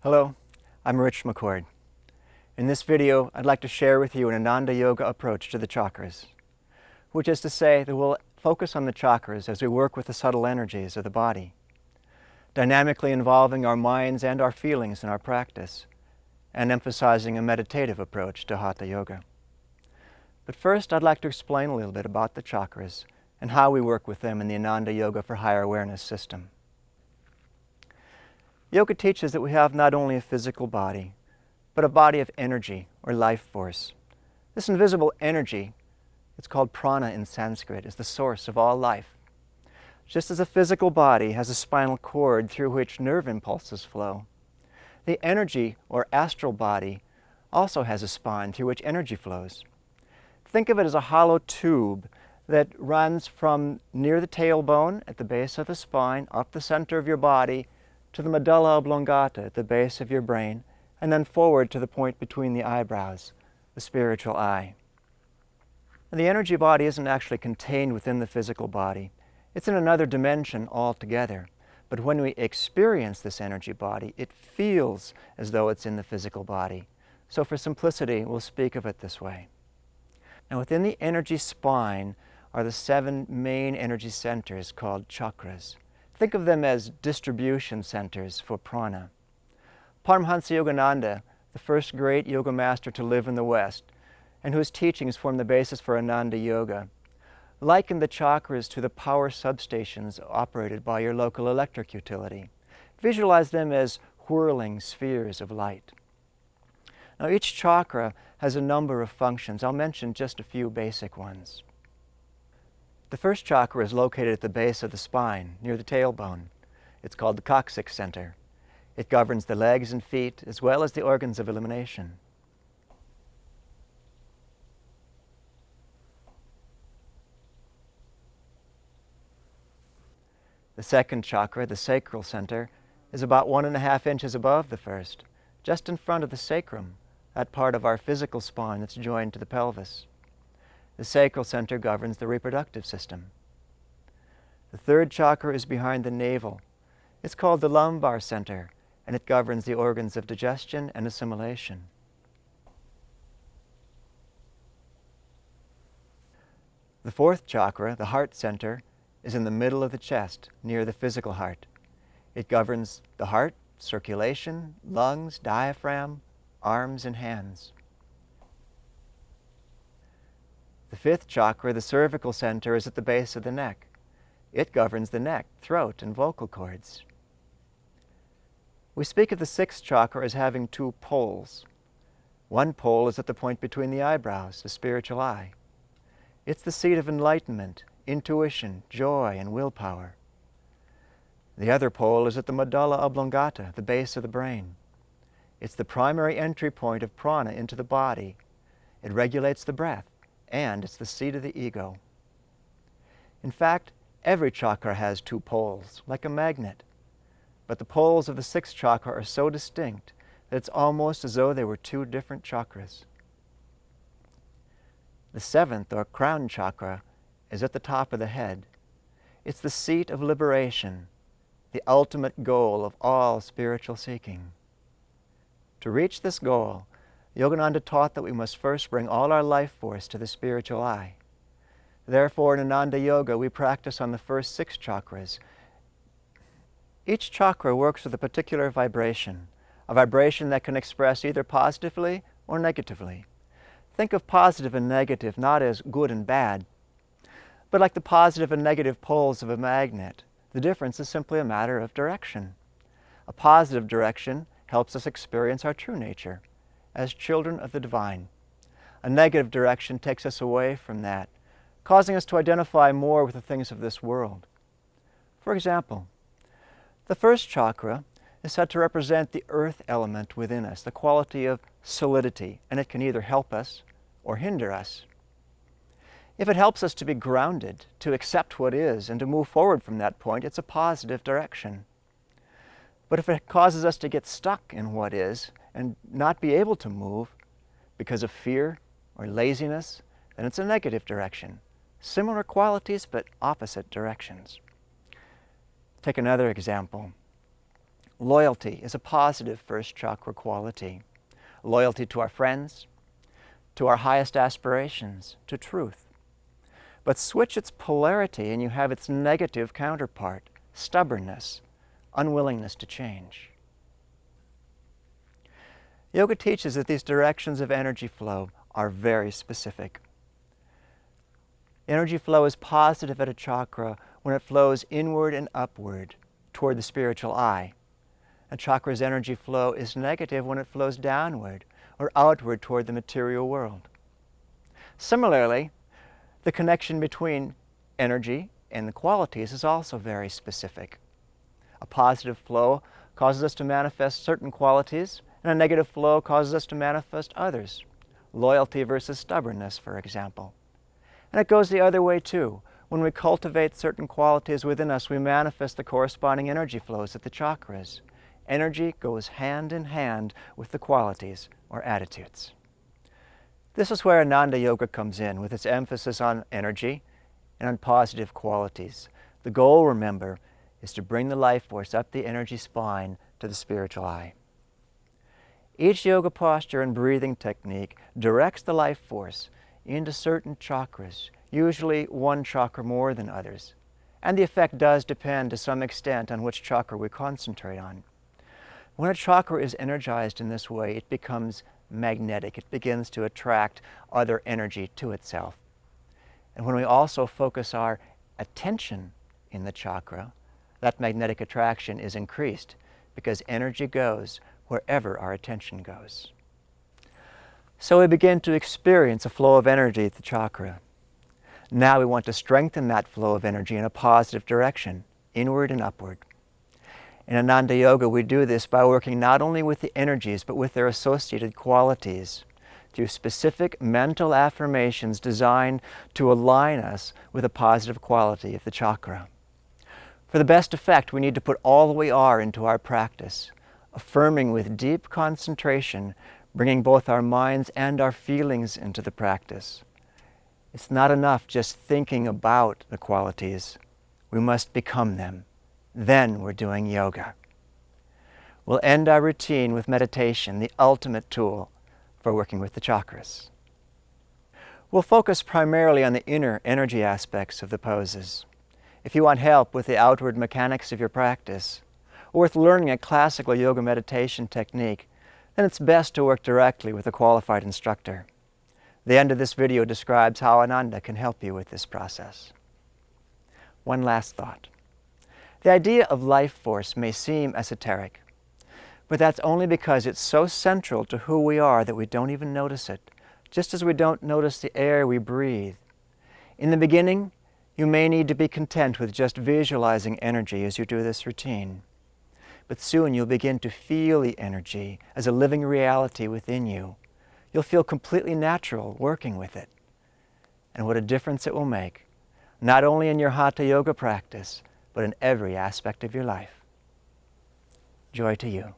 Hello, I'm Rich McCord. In this video, I'd like to share with you an Ananda Yoga approach to the chakras, which is to say that we'll focus on the chakras as we work with the subtle energies of the body, dynamically involving our minds and our feelings in our practice, and emphasizing a meditative approach to Hatha Yoga. But first, I'd like to explain a little bit about the chakras and how we work with them in the Ananda Yoga for Higher Awareness system. Yoga teaches that we have not only a physical body, but a body of energy or life force. This invisible energy, it's called prana in Sanskrit, is the source of all life. Just as a physical body has a spinal cord through which nerve impulses flow, the energy or astral body also has a spine through which energy flows. Think of it as a hollow tube that runs from near the tailbone at the base of the spine, up the center of your body, to the medulla oblongata at the base of your brain, and then forward to the point between the eyebrows, the spiritual eye. The energy body isn't actually contained within the physical body. It's in another dimension altogether. But when we experience this energy body, it feels as though it's in the physical body. So for simplicity, we'll speak of it this way. Now within the energy spine are the 7 main energy centers called chakras. Think of them as distribution centers for prana. Paramahansa Yogananda, the first great yoga master to live in the West, and whose teachings form the basis for Ananda Yoga, likened the chakras to the power substations operated by your local electric utility. Visualize them as whirling spheres of light. Now each chakra has a number of functions. I'll mention just a few basic ones. The first chakra is located at the base of the spine, near the tailbone. It's called the coccyx center. It governs the legs and feet, as well as the organs of elimination. The second chakra, the sacral center, is about 1.5 inches above the first, just in front of the sacrum, that part of our physical spine that's joined to the pelvis. The sacral center governs the reproductive system. The third chakra is behind the navel. It's called the lumbar center, and it governs the organs of digestion and assimilation. The fourth chakra, the heart center, is in the middle of the chest, near the physical heart. It governs the heart, circulation, lungs, diaphragm, arms, and hands. The fifth chakra, the cervical center, is at the base of the neck. It governs the neck, throat, and vocal cords. We speak of the sixth chakra as having 2 poles. One pole is at the point between the eyebrows, the spiritual eye. It's the seat of enlightenment, intuition, joy, and willpower. The other pole is at the medulla oblongata, the base of the brain. It's the primary entry point of prana into the body. It regulates the breath, and it's the seat of the ego. In fact, every chakra has 2 poles, like a magnet. But the poles of the sixth chakra are so distinct that it's almost as though they were 2 different chakras. The seventh, or crown chakra, is at the top of the head. It's the seat of liberation, the ultimate goal of all spiritual seeking. To reach this goal, Yogananda taught that we must first bring all our life force to the spiritual eye. Therefore, in Ananda Yoga, we practice on the first 6 chakras. Each chakra works with a particular vibration, a vibration that can express either positively or negatively. Think of positive and negative not as good and bad, but like the positive and negative poles of a magnet. The difference is simply a matter of direction. A positive direction helps us experience our true nature as children of the divine. A negative direction takes us away from that, causing us to identify more with the things of this world. For example, the first chakra is said to represent the earth element within us, the quality of solidity, and it can either help us or hinder us. If it helps us to be grounded, to accept what is, and to move forward from that point, it's a positive direction. But if it causes us to get stuck in what is and not be able to move because of fear or laziness, then it's a negative direction. Similar qualities, but opposite directions. Take another example. Loyalty is a positive first chakra quality. Loyalty to our friends, to our highest aspirations, to truth. But switch its polarity and you have its negative counterpart, stubbornness, unwillingness to change. Yoga teaches that these directions of energy flow are very specific. Energy flow is positive at a chakra when it flows inward and upward toward the spiritual eye. A chakra's energy flow is negative when it flows downward or outward toward the material world. Similarly, the connection between energy and the qualities is also very specific. A positive flow causes us to manifest certain qualities, and a negative flow causes us to manifest others. Loyalty versus stubbornness, for example. And it goes the other way too. When we cultivate certain qualities within us, we manifest the corresponding energy flows at the chakras. Energy goes hand in hand with the qualities or attitudes. This is where Ananda Yoga comes in, with its emphasis on energy and on positive qualities. The goal, remember, is to bring the life force up the energy spine to the spiritual eye. Each yoga posture and breathing technique directs the life force into certain chakras, usually one chakra more than others. And the effect does depend to some extent on which chakra we concentrate on. When a chakra is energized in this way, it becomes magnetic. It begins to attract other energy to itself. And when we also focus our attention in the chakra, that magnetic attraction is increased because energy goes wherever our attention goes. So we begin to experience a flow of energy at the chakra. Now we want to strengthen that flow of energy in a positive direction, inward and upward. In Ananda Yoga, we do this by working not only with the energies, but with their associated qualities, through specific mental affirmations designed to align us with a positive quality of the chakra. For the best effect, we need to put all that we are into our practice, affirming with deep concentration, bringing both our minds and our feelings into the practice. It's not enough just thinking about the qualities. We must become them. Then we're doing yoga. We'll end our routine with meditation, the ultimate tool for working with the chakras. We'll focus primarily on the inner energy aspects of the poses. If you want help with the outward mechanics of your practice, or with learning a classical yoga meditation technique, then it's best to work directly with a qualified instructor. The end of this video describes how Ananda can help you with this process. One last thought. The idea of life force may seem esoteric, but that's only because it's so central to who we are that we don't even notice it, just as we don't notice the air we breathe. In the beginning, you may need to be content with just visualizing energy as you do this routine. But soon you'll begin to feel the energy as a living reality within you. You'll feel completely natural working with it. And what a difference it will make, not only in your Hatha Yoga practice, but in every aspect of your life. Joy to you.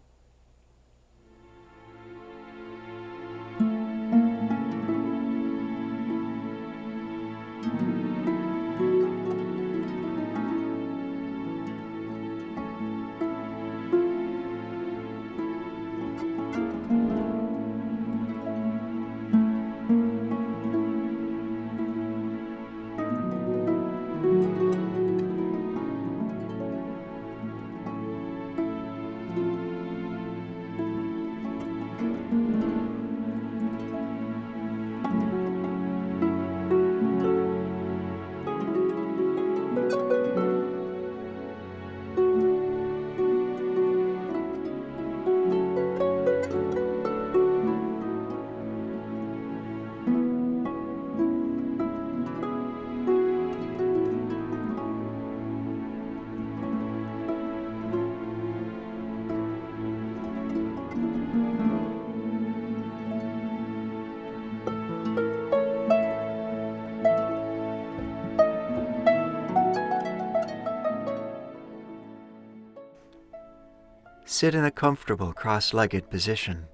Sit in a comfortable cross-legged position.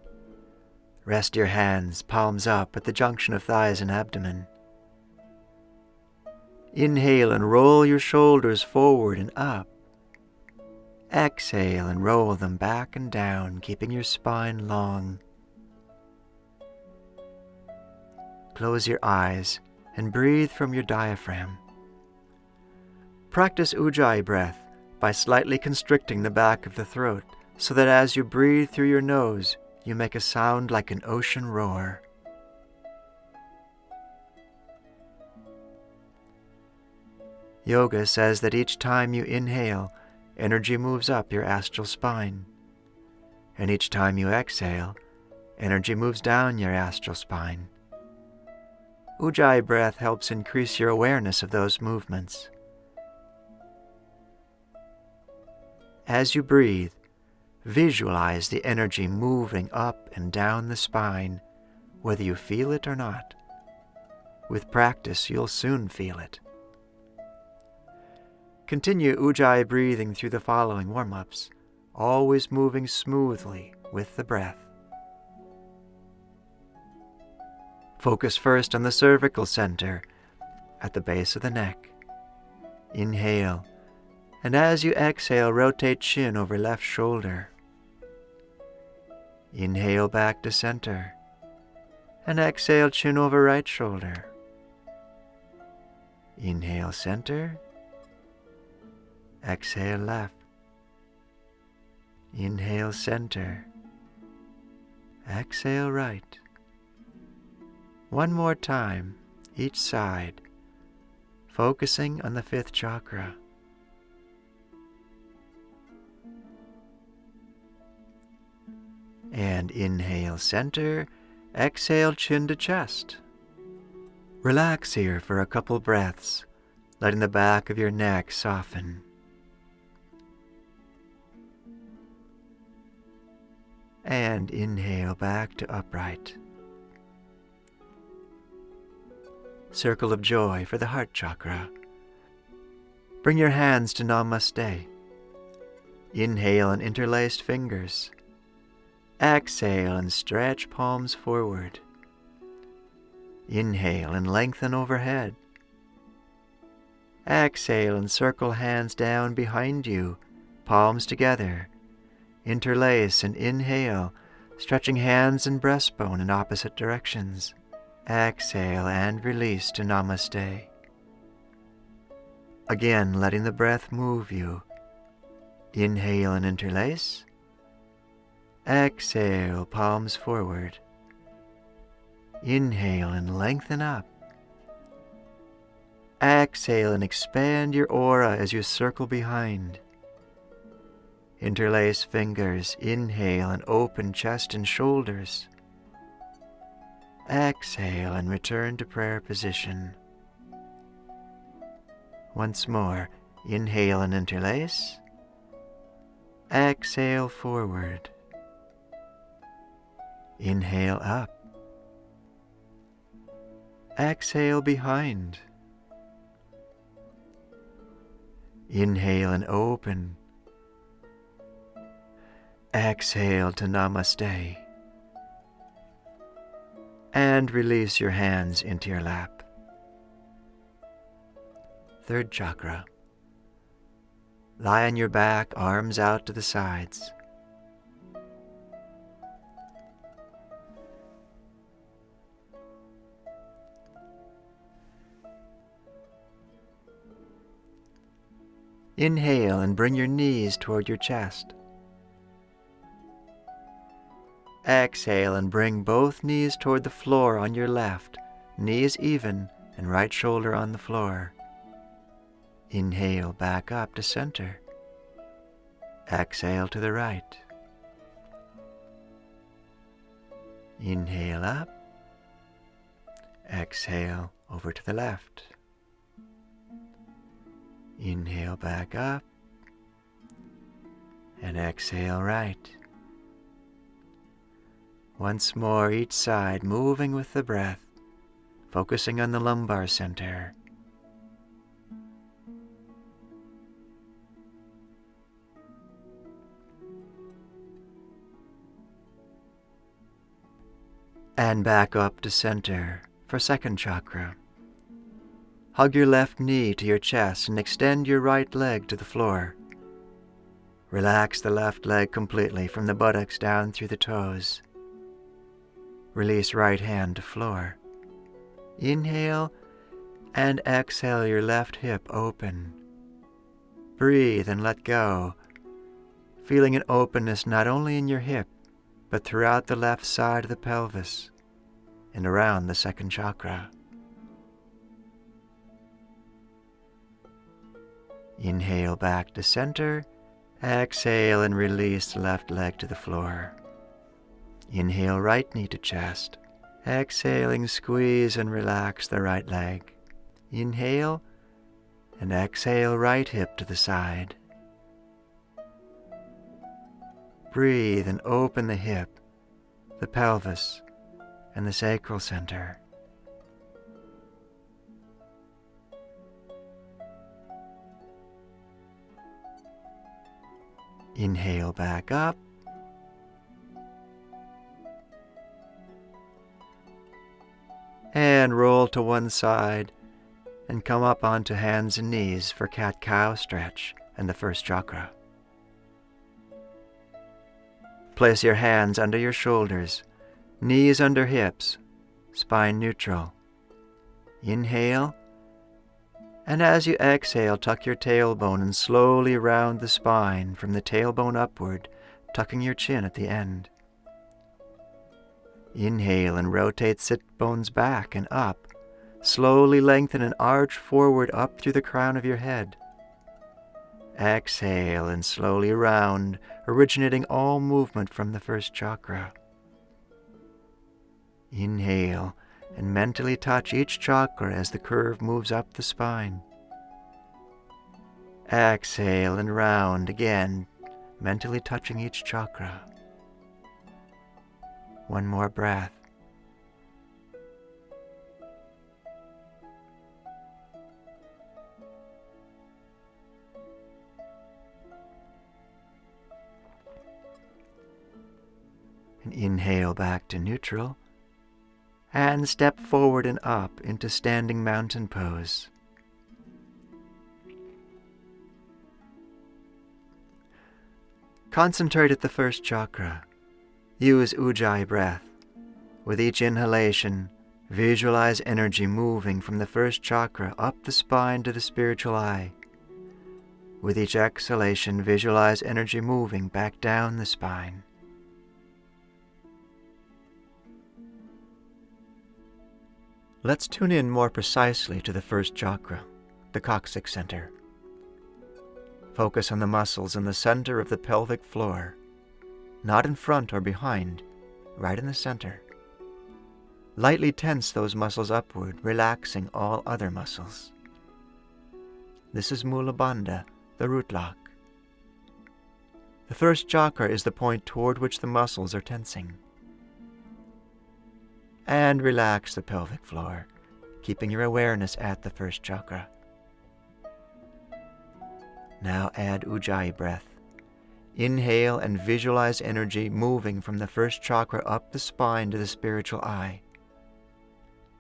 Rest your hands, palms up, at the junction of thighs and abdomen. Inhale and roll your shoulders forward and up. Exhale and roll them back and down, keeping your spine long. Close your eyes and breathe from your diaphragm. Practice Ujjayi breath by slightly constricting the back of the throat so that as you breathe through your nose, you make a sound like an ocean roar. Yoga says that each time you inhale, energy moves up your astral spine. And each time you exhale, energy moves down your astral spine. Ujjayi breath helps increase your awareness of those movements. As you breathe, visualize the energy moving up and down the spine, whether you feel it or not. With practice, you'll soon feel it. Continue Ujjayi breathing through the following warm-ups, always moving smoothly with the breath. Focus first on the cervical center, at the base of the neck. Inhale, and as you exhale, rotate chin over left shoulder. Inhale back to center, and exhale chin over right shoulder. Inhale center, exhale left. Inhale center, exhale right. One more time, each side, focusing on the fifth chakra. And inhale center, exhale chin to chest. Relax here for a couple breaths, letting the back of your neck soften. And inhale back to upright. Circle of joy for the heart chakra. Bring your hands to Namaste. Inhale and interlaced fingers. Exhale and stretch palms forward. Inhale and lengthen overhead. Exhale and circle hands down behind you, palms together. Interlace and inhale, stretching hands and breastbone in opposite directions. Exhale and release to Namaste. Again, letting the breath move you. Inhale and interlace. Exhale, palms forward. Inhale and lengthen up. Exhale and expand your aura as you circle behind. Interlace fingers, inhale and open chest and shoulders. Exhale and return to prayer position. Once more, inhale and interlace. Exhale forward. Inhale up. Exhale behind. Inhale and open. Exhale to Namaste. And release your hands into your lap. Third chakra. Lie on your back, arms out to the sides. Inhale and bring your knees toward your chest. Exhale and bring both knees toward the floor on your left, knees even and right shoulder on the floor. Inhale back up to center. Exhale to the right. Inhale up. Exhale over to the left. Inhale back up. And exhale right. Once more each side, moving with the breath, focusing on the lumbar center. And back up to center for second chakra. Hug your left knee to your chest and extend your right leg to the floor. Relax the left leg completely from the buttocks down through the toes. Release right hand to floor. Inhale and exhale your left hip open. Breathe and let go, feeling an openness not only in your hip, but throughout the left side of the pelvis and around the second chakra. Inhale back to center. Exhale and release the left leg to the floor. Inhale right knee to chest. Exhaling, squeeze and relax the right leg. Inhale and exhale right hip to the side. Breathe and open the hip, the pelvis, and the sacral center. Inhale back up. And roll to one side and come up onto hands and knees for cat-cow stretch and the first chakra. Place your hands under your shoulders, knees under hips, spine neutral. Inhale, and as you exhale, tuck your tailbone and slowly round the spine from the tailbone upward, tucking your chin at the end. Inhale and rotate sit bones back and up. Slowly lengthen and arch forward up through the crown of your head. Exhale and slowly round, originating all movement from the first chakra. Inhale and mentally touch each chakra as the curve moves up the spine. Exhale and round again, mentally touching each chakra. One more breath. And inhale back to neutral. And step forward and up into standing mountain pose. Concentrate at the first chakra. Use Ujjayi breath. With each inhalation, visualize energy moving from the first chakra up the spine to the spiritual eye. With each exhalation, visualize energy moving back down the spine. Let's tune in more precisely to the first chakra, the coccyx center. Focus on the muscles in the center of the pelvic floor, not in front or behind, right in the center. Lightly tense those muscles upward, relaxing all other muscles. This is Mula Bandha, the root lock. The first chakra is the point toward which the muscles are tensing. And relax the pelvic floor, keeping your awareness at the first chakra. Now add Ujjayi breath. Inhale and visualize energy moving from the first chakra up the spine to the spiritual eye.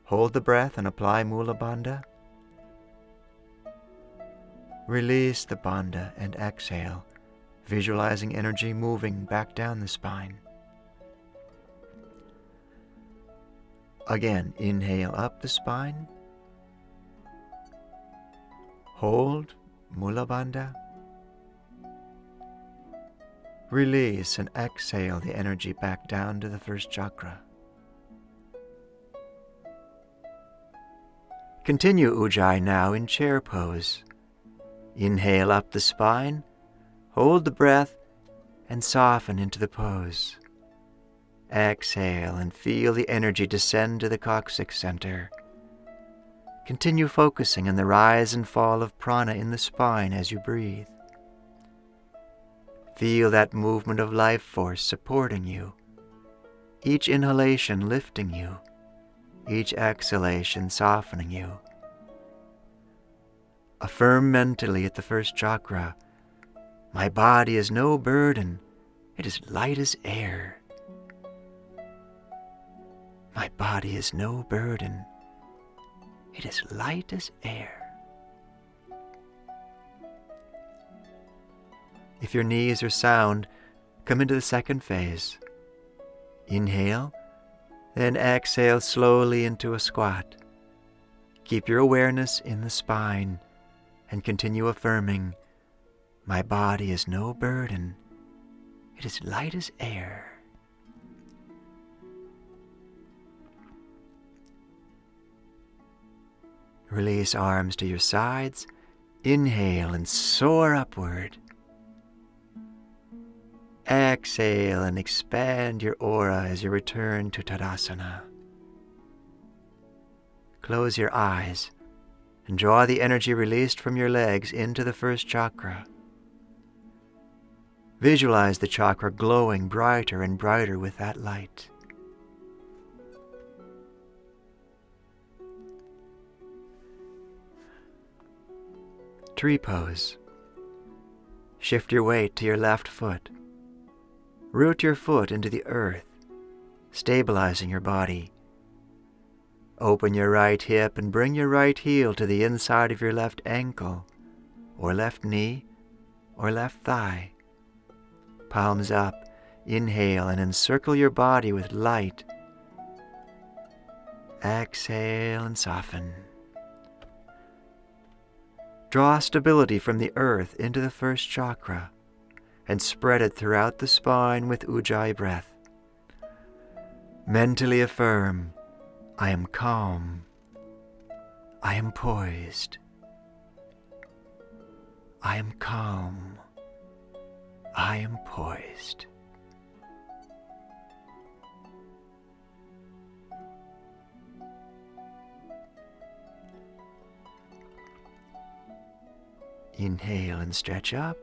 Hold the breath and apply Mula Bandha. Release the Bandha and exhale, visualizing energy moving back down the spine. Again, inhale up the spine. Hold Mula Bandha. Release and exhale the energy back down to the first chakra. Continue Ujjayi now in chair pose. Inhale up the spine, hold the breath, and soften into the pose. Exhale and feel the energy descend to the coccyx center. Continue focusing on the rise and fall of prana in the spine as you breathe. Feel that movement of life force supporting you, each inhalation lifting you, each exhalation softening you. Affirm mentally at the first chakra, my body is no burden, it is light as air. My body is no burden, it is light as air. If your knees are sound, come into the second phase. Inhale, then exhale slowly into a squat. Keep your awareness in the spine and continue affirming, my body is no burden. It is light as air. Release arms to your sides. Inhale and soar upward. Exhale and expand your aura as you return to Tadasana. Close your eyes and draw the energy released from your legs into the first chakra. Visualize the chakra glowing brighter and brighter with that light. Tree pose. Shift your weight to your left foot. Root your foot into the earth, stabilizing your body. Open your right hip and bring your right heel to the inside of your left ankle, or left knee, or left thigh. Palms up, inhale and encircle your body with light. Exhale and soften. Draw stability from the earth into the first chakra and spread it throughout the spine with Ujjayi breath. Mentally affirm, I am calm. I am poised. I am calm. I am poised. Inhale and stretch up.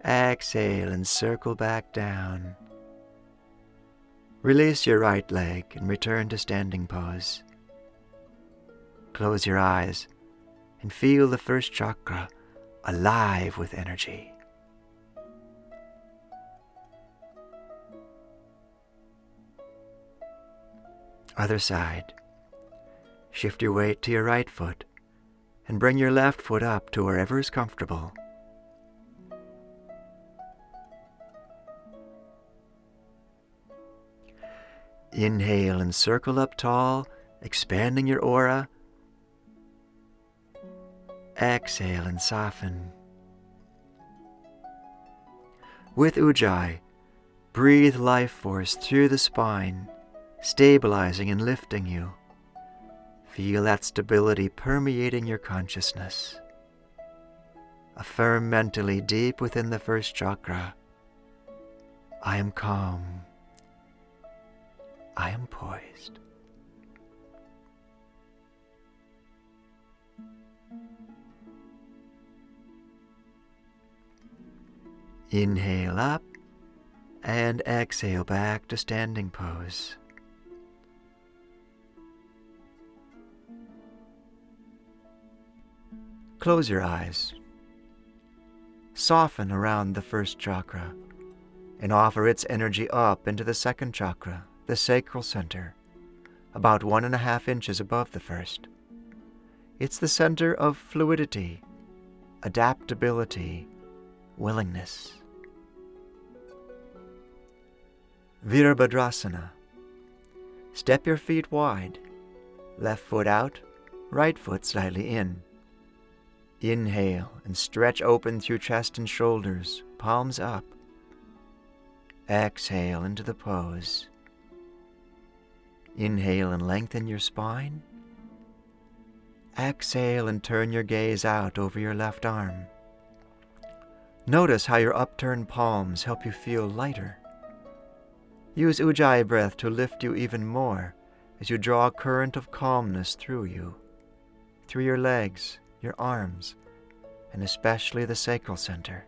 Exhale and circle back down. Release your right leg and return to standing pose. Close your eyes and feel the first chakra alive with energy. Other side. Shift your weight to your right foot and bring your left foot up to wherever is comfortable. Inhale and circle up tall, expanding your aura. Exhale and soften. With Ujjayi, breathe life force through the spine, stabilizing and lifting you. Feel that stability permeating your consciousness. Affirm mentally deep within the first chakra, I am calm. I am poised. Inhale up and exhale back to standing pose. Close your eyes. Soften around the first chakra and offer its energy up into the second chakra, the sacral center, about 1.5 inches above the first. It's the center of fluidity, adaptability, willingness. Virabhadrasana. Step your feet wide, left foot out, right foot slightly in. Inhale and stretch open through chest and shoulders, palms up. Exhale into the pose. Inhale and lengthen your spine. Exhale and turn your gaze out over your left arm. Notice how your upturned palms help you feel lighter. Use Ujjayi breath to lift you even more as you draw a current of calmness through you, through your legs, your arms, and especially the sacral center.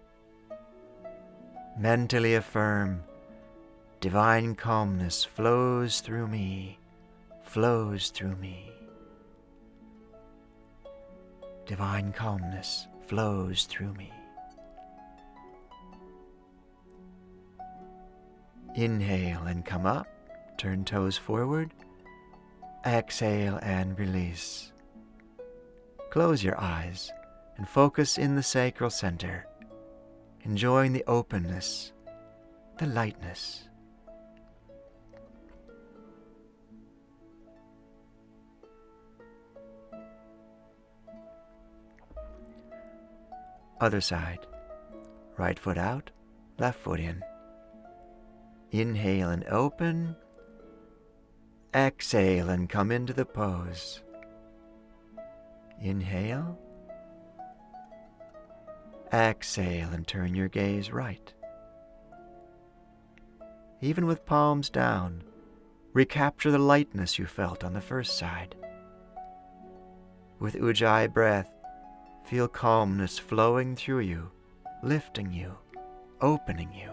Mentally affirm, divine calmness flows through me, flows through me. Divine calmness flows through me. Inhale and come up, turn toes forward. Exhale and release. Close your eyes and focus in the sacral center. enjoying the openness, the lightness. Other side. Right foot out, left foot in. Inhale and open. Exhale and come into the pose. Inhale. Exhale and turn your gaze right. Even with palms down, recapture the lightness you felt on the first side. With Ujjayi breath, feel calmness flowing through you, lifting you, opening you.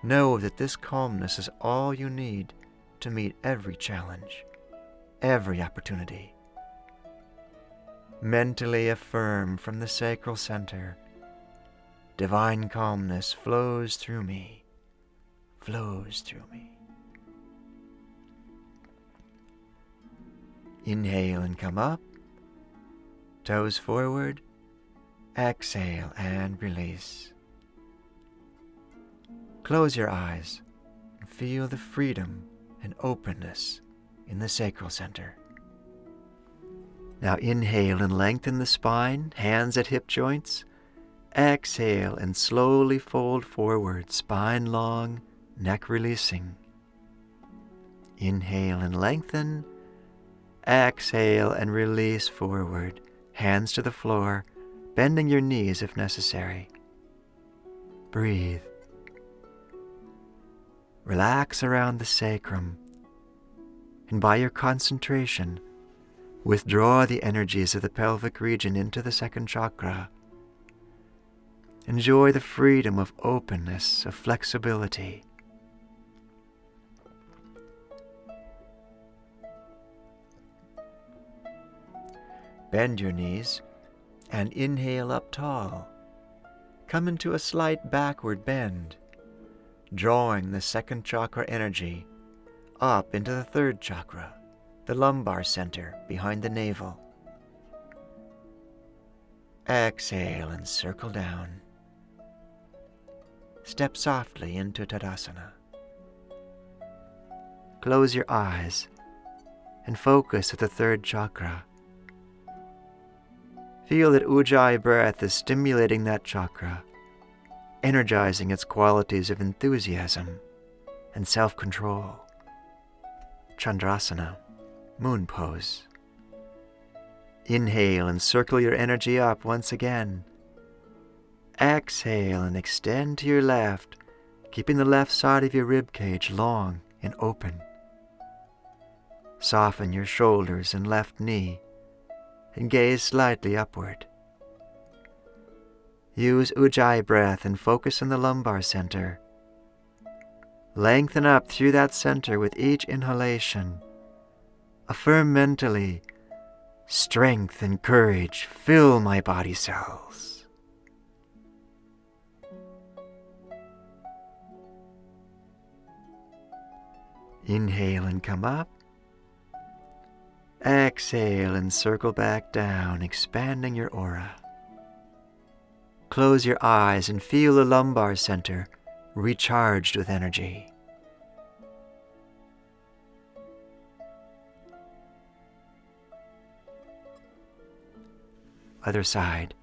Know that this calmness is all you need to meet every challenge, every opportunity. Mentally affirm from the sacral center, divine calmness flows through me, flows through me. Inhale and come up, toes forward, exhale and release. Close your eyes and feel the freedom and openness in the sacral center. Now inhale and lengthen the spine, hands at hip joints. Exhale and slowly fold forward, spine long, neck releasing. Inhale and lengthen. Exhale and release forward, hands to the floor, bending your knees if necessary. Breathe. Relax around the sacrum, and by your concentration, withdraw the energies of the pelvic region into the second chakra. Enjoy the freedom of openness, of flexibility. Bend your knees and inhale up tall. Come into a slight backward bend, drawing the second chakra energy up into the third chakra, the lumbar center behind the navel. Exhale and circle down. Step softly into Tadasana. Close your eyes and focus at the third chakra. Feel that Ujjayi breath is stimulating that chakra, energizing its qualities of enthusiasm and self-control. Chandrasana, moon pose. Inhale and circle your energy up once again. Exhale and extend to your left, keeping the left side of your rib cage long and open. Soften your shoulders and left knee and gaze slightly upward. Use Ujjayi breath and focus on the lumbar center. Lengthen up through that center with each inhalation. Affirm mentally, strength and courage fill my body cells. Inhale and come up. Exhale and circle back down, expanding your aura. Close your eyes and feel the lumbar center recharged with energy. Other side.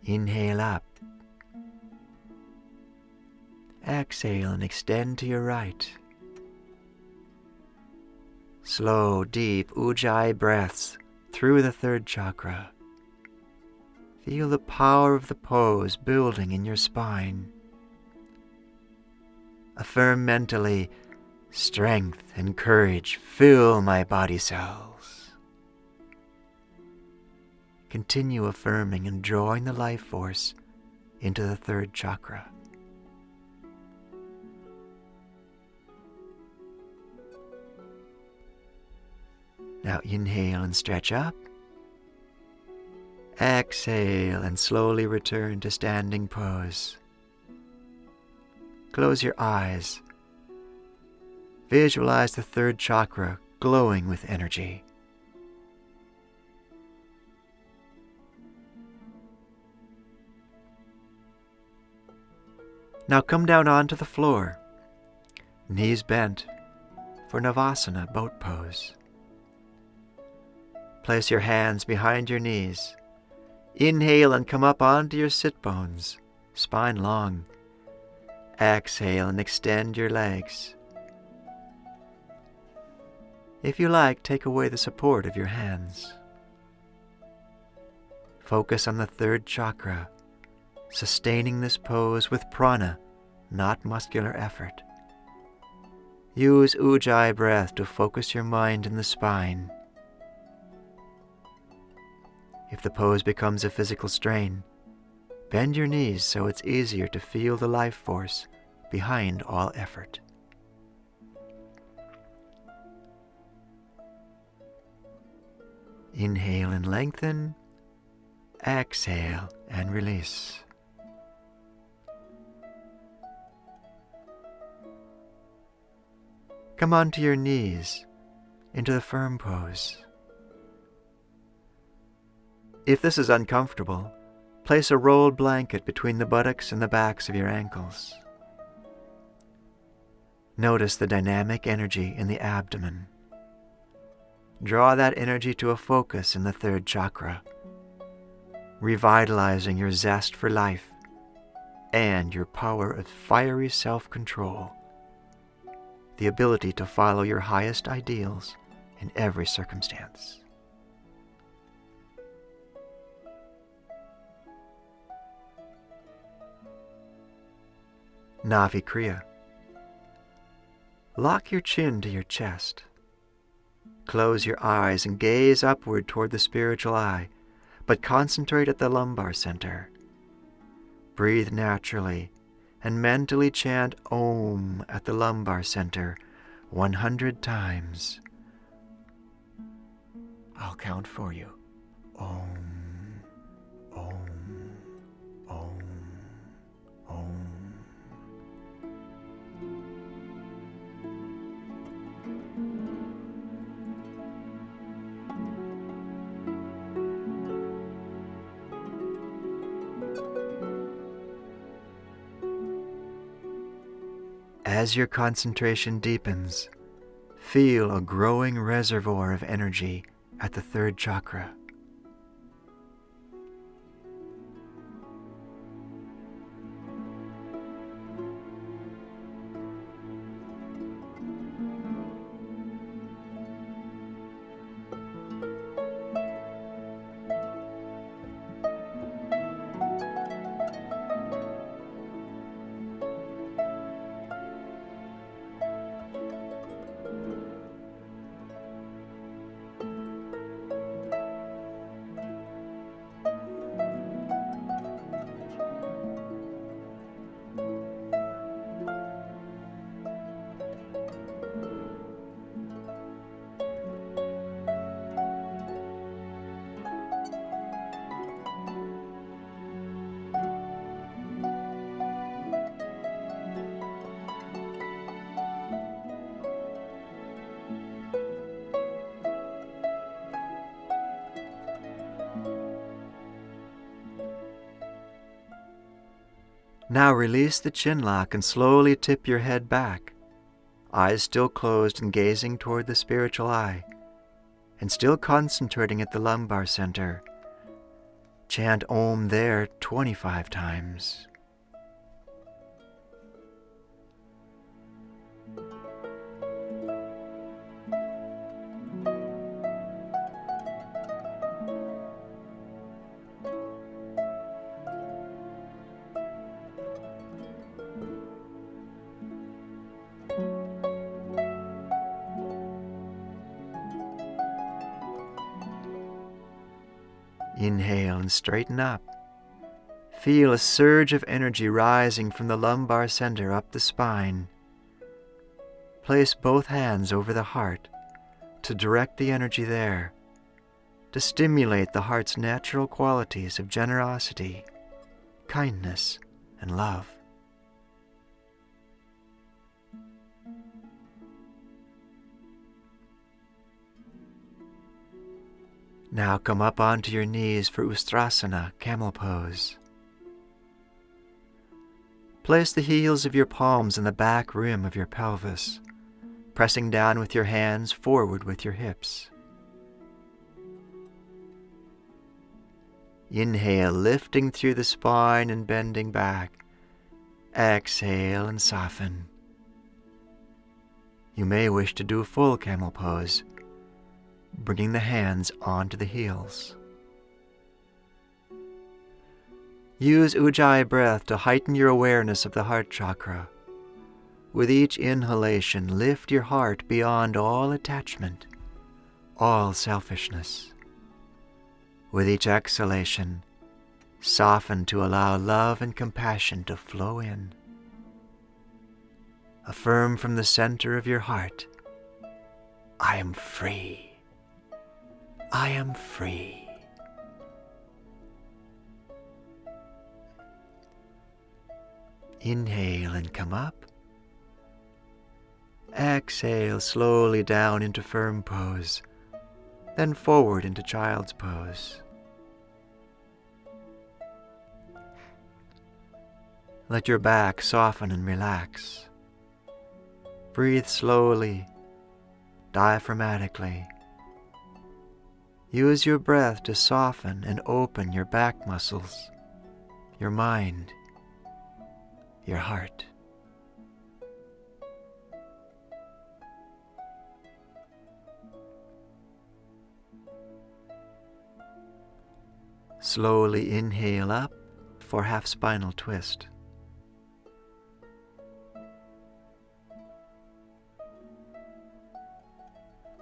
Inhale up. Exhale and extend to your right. Slow, deep Ujjayi breaths through the third chakra. Feel the power of the pose building in your spine. Affirm mentally, strength and courage fill my body cells. Continue affirming and drawing the life force into the third chakra. Now inhale and stretch up. Exhale and slowly return to standing pose. Close your eyes. Visualize the third chakra glowing with energy. Now come down onto the floor, knees bent, for Navasana, boat pose. Place your hands behind your knees. Inhale and come up onto your sit bones, spine long. Exhale and extend your legs. If you like, take away the support of your hands. Focus on the third chakra, sustaining this pose with prana, not muscular effort. Use Ujjayi breath to focus your mind in the spine. If the pose becomes a physical strain, bend your knees so it's easier to feel the life force behind all effort. Inhale and lengthen. Exhale and release. Come onto your knees into the firm pose. If this is uncomfortable, place a rolled blanket between the buttocks and the backs of your ankles. Notice the dynamic energy in the abdomen. Draw that energy to a focus in the third chakra, revitalizing your zest for life and your power of fiery self-control, the ability to follow your highest ideals in every circumstance. Navi Kriya. Lock your chin to your chest. Close your eyes and gaze upward toward the spiritual eye, but concentrate at the lumbar center. Breathe naturally and mentally chant Om at the lumbar center 100 times. I'll count for you. Om, Om, Om, Om. As your concentration deepens, feel a growing reservoir of energy at the third chakra. Now release the chin lock and slowly tip your head back, eyes still closed and gazing toward the spiritual eye, and still concentrating at the lumbar center. Chant Om there 25 times. Inhale and straighten up. Feel a surge of energy rising from the lumbar center up the spine. Place both hands over the heart to direct the energy there, to stimulate the heart's natural qualities of generosity, kindness, and love. Now come up onto your knees for Ustrasana, camel pose. Place the heels of your palms in the back rim of your pelvis, pressing down with your hands, forward with your hips. Inhale, lifting through the spine and bending back. Exhale and soften. You may wish to do a full camel pose, bringing the hands onto the heels. Use Ujjayi breath to heighten your awareness of the heart chakra. With each inhalation, lift your heart beyond all attachment, all selfishness. With each exhalation, soften to allow love and compassion to flow in. Affirm from the center of your heart, I am free. I am free. Inhale and come up. Exhale slowly down into firm pose, then forward into child's pose. Let your back soften and relax. Breathe slowly, diaphragmatically. Use your breath to soften and open your back muscles, your mind, your heart. Slowly inhale up for half spinal twist.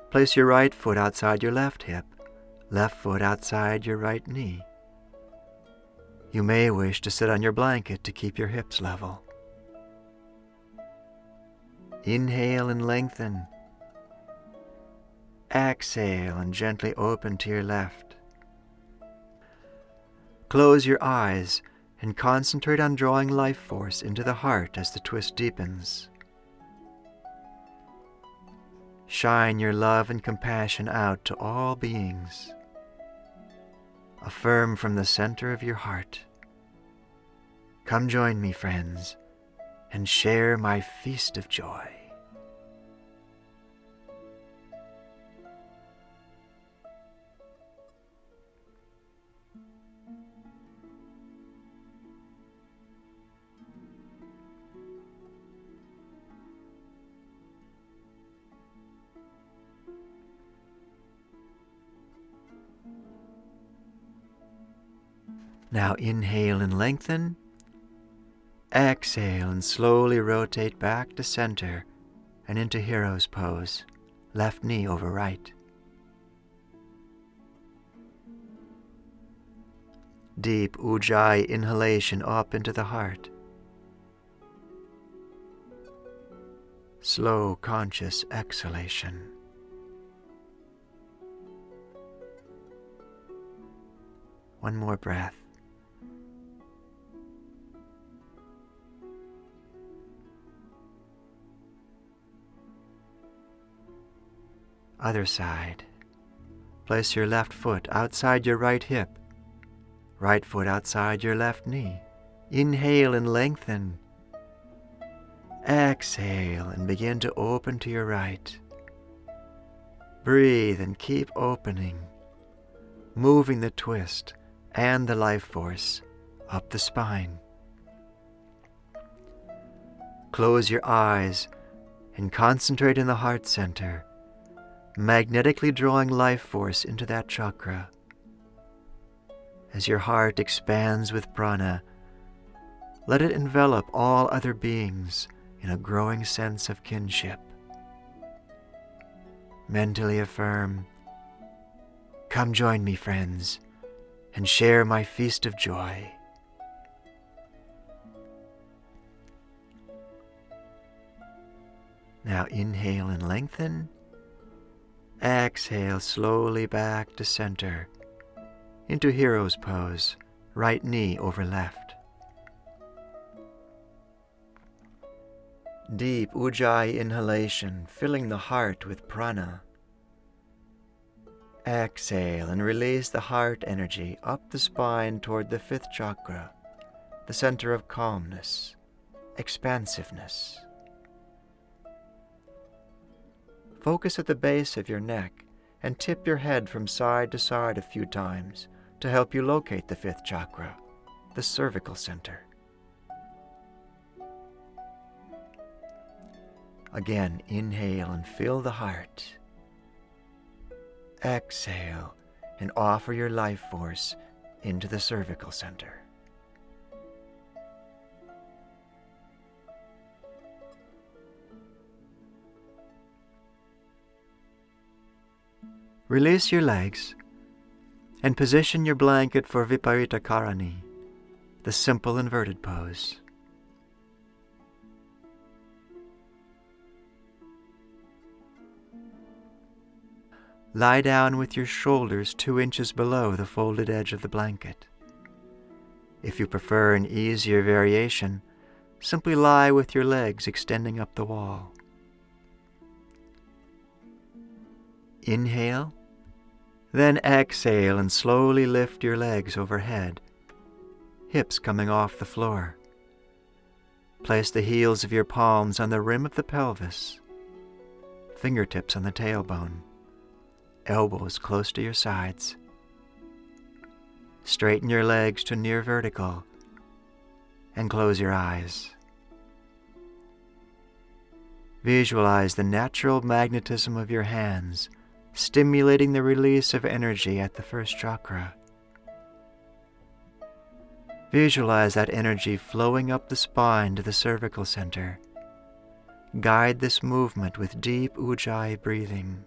Place your right foot outside your left hip, left foot outside your right knee. You may wish to sit on your blanket to keep your hips level. Inhale and lengthen. Exhale and gently open to your left. Close your eyes and concentrate on drawing life force into the heart as the twist deepens. Shine your love and compassion out to all beings. Affirm from the center of your heart, come join me, friends, and share my feast of joy. Now inhale and lengthen. Exhale and slowly rotate back to center and into hero's pose, left knee over right. Deep Ujjayi inhalation up into the heart. Slow, conscious exhalation. One more breath. Other side. Place your left foot outside your right hip, right foot outside your left knee. Inhale and lengthen. Exhale and begin to open to your right. Breathe and keep opening, moving the twist and the life force up the spine. Close your eyes and concentrate in the heart center, magnetically drawing life force into that chakra. As your heart expands with prana, let it envelop all other beings in a growing sense of kinship. Mentally affirm, come join me, friends, and share my feast of joy. Now inhale and lengthen. Exhale slowly back to center, into hero's pose, right knee over left. Deep Ujjayi inhalation, filling the heart with prana. Exhale and release the heart energy up the spine toward the fifth chakra, the center of calmness, expansiveness. Focus at the base of your neck and tip your head from side to side a few times to help you locate the fifth chakra, the cervical center. Again, inhale and fill the heart. Exhale and offer your life force into the cervical center. Release your legs and position your blanket for Viparita Karani, the simple inverted pose. Lie down with your shoulders 2 inches below the folded edge of the blanket. If you prefer an easier variation, simply lie with your legs extending up the wall. Inhale, then exhale and slowly lift your legs overhead, hips coming off the floor. Place the heels of your palms on the rim of the pelvis, fingertips on the tailbone, elbows close to your sides. Straighten your legs to near vertical and close your eyes. Visualize the natural magnetism of your hands, stimulating the release of energy at the first chakra. Visualize that energy flowing up the spine to the cervical center. Guide this movement with deep Ujjayi breathing.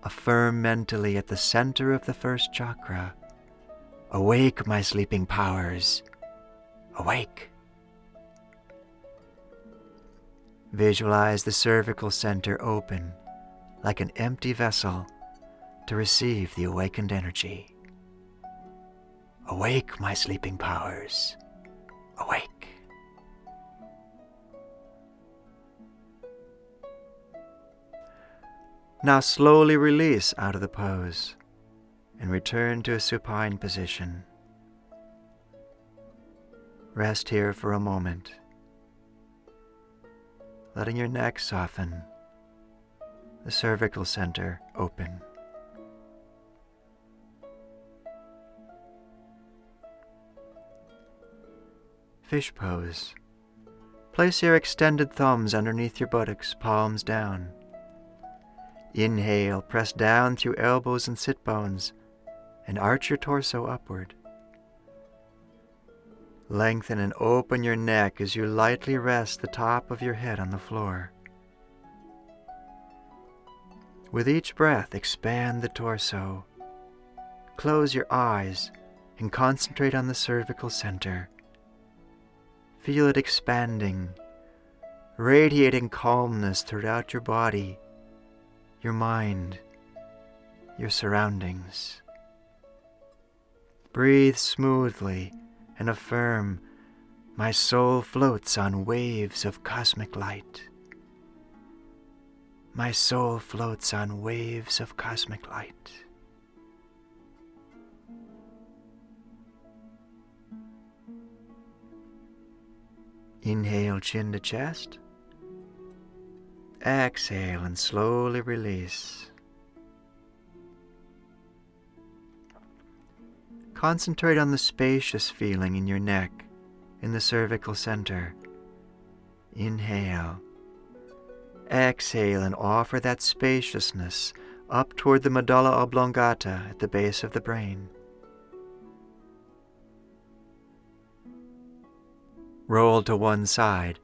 Affirm mentally at the center of the first chakra, "Awake, my sleeping powers, awake." Visualize the cervical center open, like an empty vessel, to receive the awakened energy. "Awake, my sleeping powers, awake." Now slowly release out of the pose and return to a supine position. Rest here for a moment, letting your neck soften, the cervical center open. Fish pose. Place your extended thumbs underneath your buttocks, palms down. Inhale, press down through elbows and sit bones, and arch your torso upward. Lengthen and open your neck as you lightly rest the top of your head on the floor. With each breath, expand the torso. Close your eyes and concentrate on the cervical center. Feel it expanding, radiating calmness throughout your body, your mind, your surroundings. Breathe smoothly and affirm, "My soul floats on waves of cosmic light." My soul floats on waves of cosmic light. Inhale, chin to chest. Exhale and slowly release. Concentrate on the spacious feeling in your neck, in the cervical center. Inhale. Exhale and offer that spaciousness up toward the medulla oblongata at the base of the brain. Roll to one side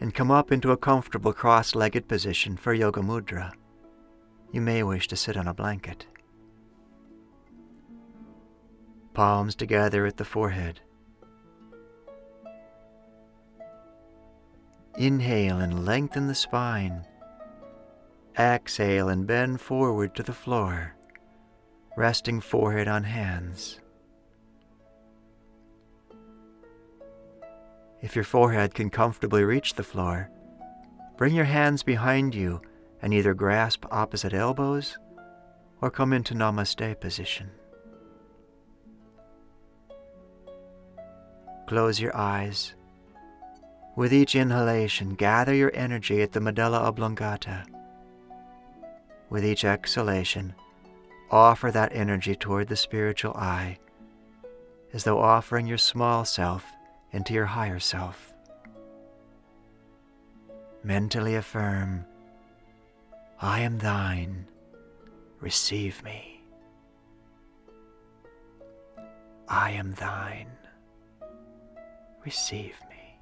and come up into a comfortable cross-legged position for Yoga Mudra. You may wish to sit on a blanket. Palms together at the forehead. Inhale and lengthen the spine. Exhale and bend forward to the floor, resting forehead on hands. If your forehead can comfortably reach the floor, bring your hands behind you and either grasp opposite elbows or come into Namaste position. Close your eyes. With each inhalation, gather your energy at the medulla oblongata. With each exhalation, offer that energy toward the spiritual eye, as though offering your small self into your higher self. Mentally affirm, I am thine, receive me. I am thine, receive me.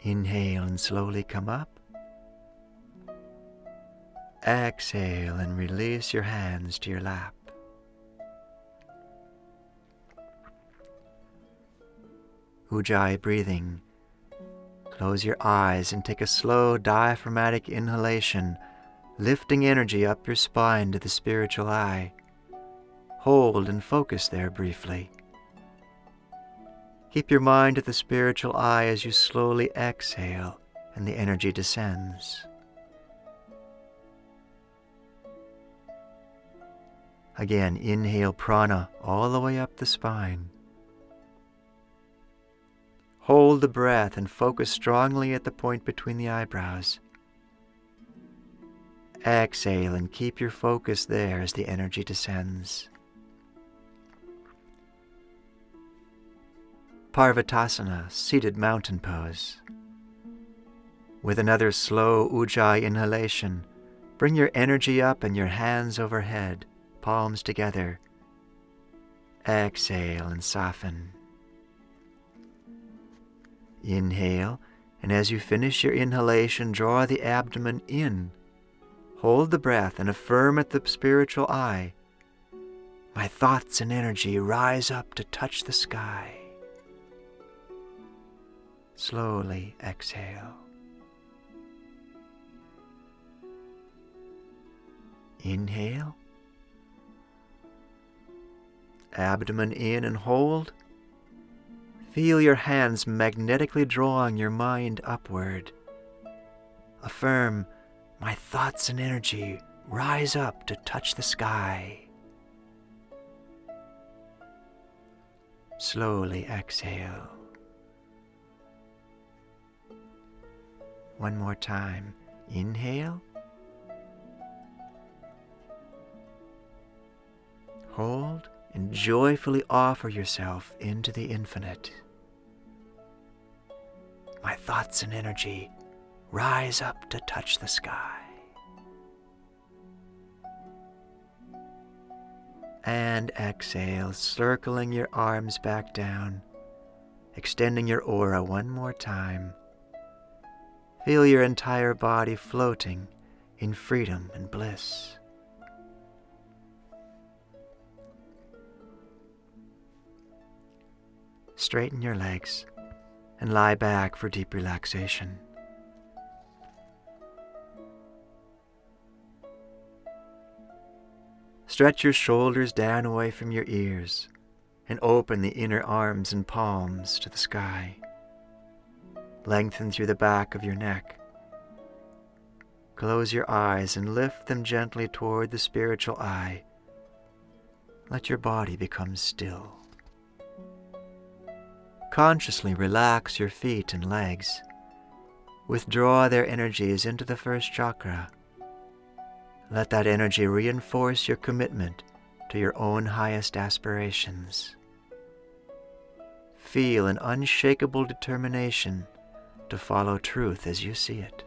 Inhale and slowly come up. Exhale and release your hands to your lap. Ujjayi breathing. Close your eyes and take a slow diaphragmatic inhalation, lifting energy up your spine to the spiritual eye. Hold and focus there briefly. Keep your mind at the spiritual eye as you slowly exhale and the energy descends. Again, inhale prana all the way up the spine. Hold the breath and focus strongly at the point between the eyebrows. Exhale and keep your focus there as the energy descends. Parvatasana, seated mountain pose. With another slow Ujjayi inhalation, bring your energy up and your hands overhead, palms together. Exhale and soften. Inhale, and as you finish your inhalation, draw the abdomen in. Hold the breath and affirm at the spiritual eye, my thoughts and energy rise up to touch the sky. Slowly exhale. Inhale. Abdomen in and hold. Feel your hands magnetically drawing your mind upward. Affirm, my thoughts and energy rise up to touch the sky. Slowly exhale. One more time. Inhale. Hold and joyfully offer yourself into the infinite. My thoughts and energy rise up to touch the sky. And exhale, circling your arms back down, extending your aura one more time. Feel your entire body floating in freedom and bliss. Straighten your legs and lie back for deep relaxation. Stretch your shoulders down away from your ears and open the inner arms and palms to the sky. Lengthen through the back of your neck. Close your eyes and lift them gently toward the spiritual eye. Let your body become still. Consciously relax your feet and legs. Withdraw their energies into the first chakra. Let that energy reinforce your commitment to your own highest aspirations. Feel an unshakable determination to follow truth as you see it.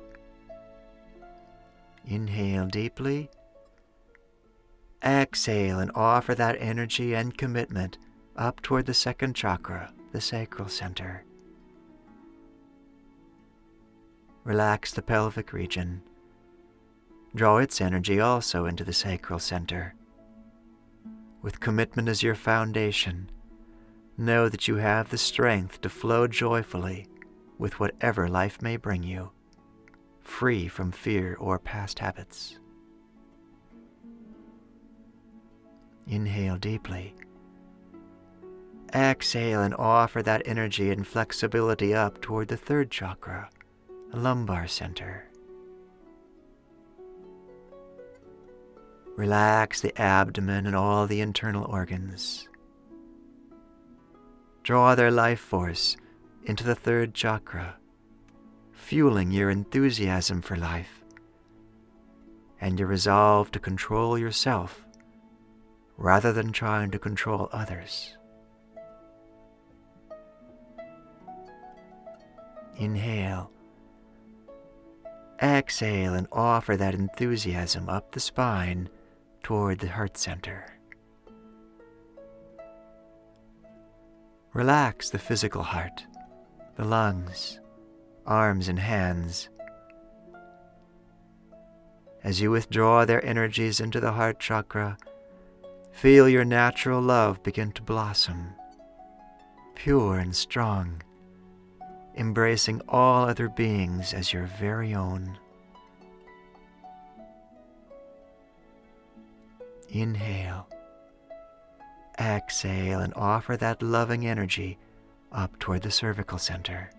Inhale deeply. Exhale and offer that energy and commitment up toward the second chakra, the sacral center. Relax the pelvic region. Draw its energy also into the sacral center. With commitment as your foundation, know that you have the strength to flow joyfully with whatever life may bring you, free from fear or past habits. Inhale deeply. Exhale and offer that energy and flexibility up toward the third chakra, the lumbar center. Relax the abdomen and all the internal organs. Draw their life force into the third chakra, fueling your enthusiasm for life and your resolve to control yourself rather than trying to control others. Inhale. Exhale and offer that enthusiasm up the spine toward the heart center. Relax the physical heart, the lungs, arms and hands. As you withdraw their energies into the heart chakra, feel your natural love begin to blossom, pure and strong, embracing all other beings as your very own. Inhale. Exhale and offer that loving energy up toward the cervical center.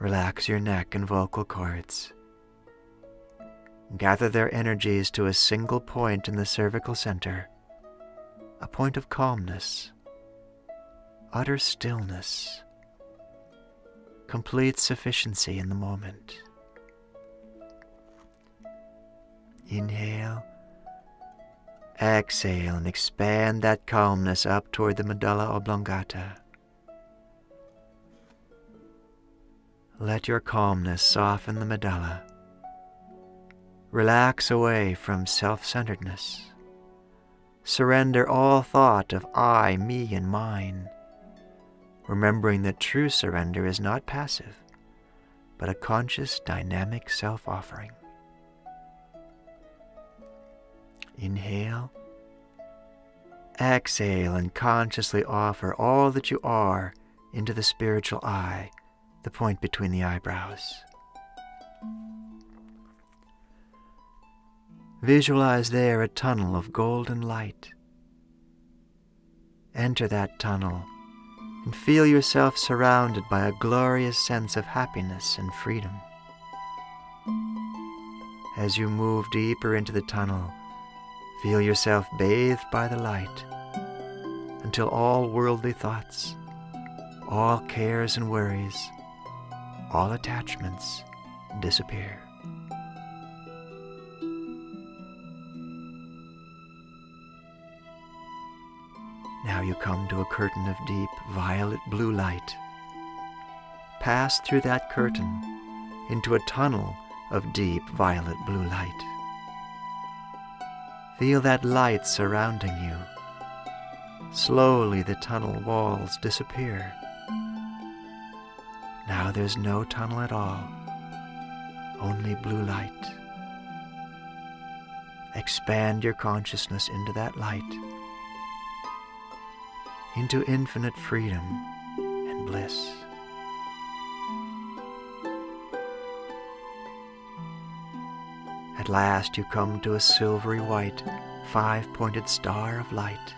Relax your neck and vocal cords. Gather their energies to a single point in the cervical center, a point of calmness, utter stillness, complete sufficiency in the moment. Inhale. Exhale and expand that calmness up toward the medulla oblongata. Let your calmness soften the medulla. Relax away from self-centeredness. Surrender all thought of I, me, and mine, remembering that true surrender is not passive, but a conscious, dynamic self-offering. Inhale. Exhale and consciously offer all that you are into the spiritual eye, the point between the eyebrows. Visualize there a tunnel of golden light. Enter that tunnel and feel yourself surrounded by a glorious sense of happiness and freedom. As you move deeper into the tunnel, feel yourself bathed by the light until all worldly thoughts, all cares and worries, all attachments disappear. Now you come to a curtain of deep violet blue light. Pass through that curtain into a tunnel of deep violet blue light. Feel that light surrounding you. Slowly the tunnel walls disappear. Now there's no tunnel at all, only blue light. Expand your consciousness into that light, into infinite freedom and bliss. At last you come to a silvery white, five-pointed star of light.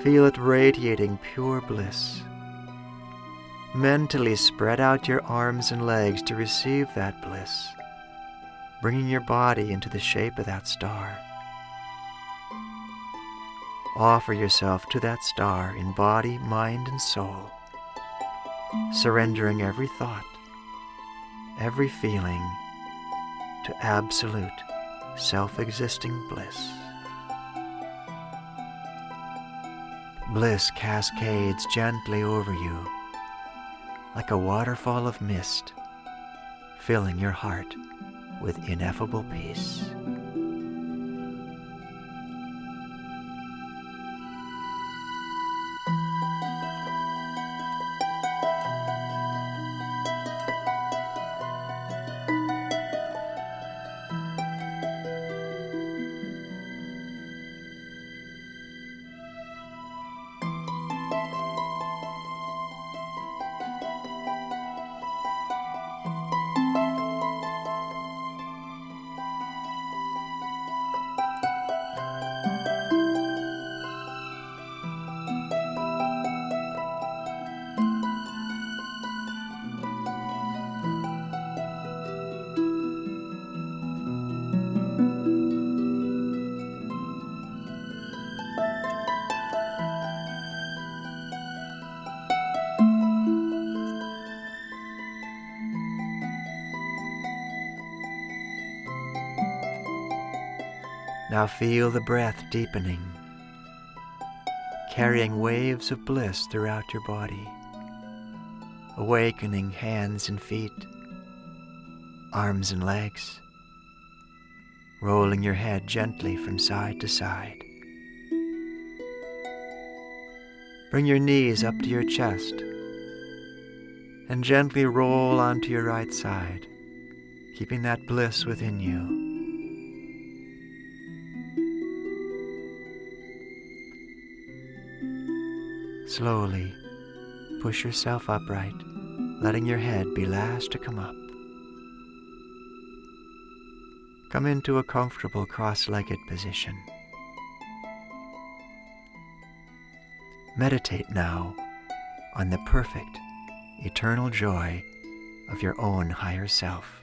Feel it radiating pure bliss. Mentally spread out your arms and legs to receive that bliss, bringing your body into the shape of that star. Offer yourself to that star in body, mind, and soul, surrendering every thought, every feeling to absolute, self-existing bliss. Bliss cascades gently over you like a waterfall of mist, filling your heart with ineffable peace. Now feel the breath deepening, carrying waves of bliss throughout your body, awakening hands and feet, arms and legs, rolling your head gently from side to side. Bring your knees up to your chest and gently roll onto your right side, keeping that bliss within you. Slowly push yourself upright, letting your head be last to come up. Come into a comfortable cross-legged position. Meditate now on the perfect, eternal joy of your own higher self.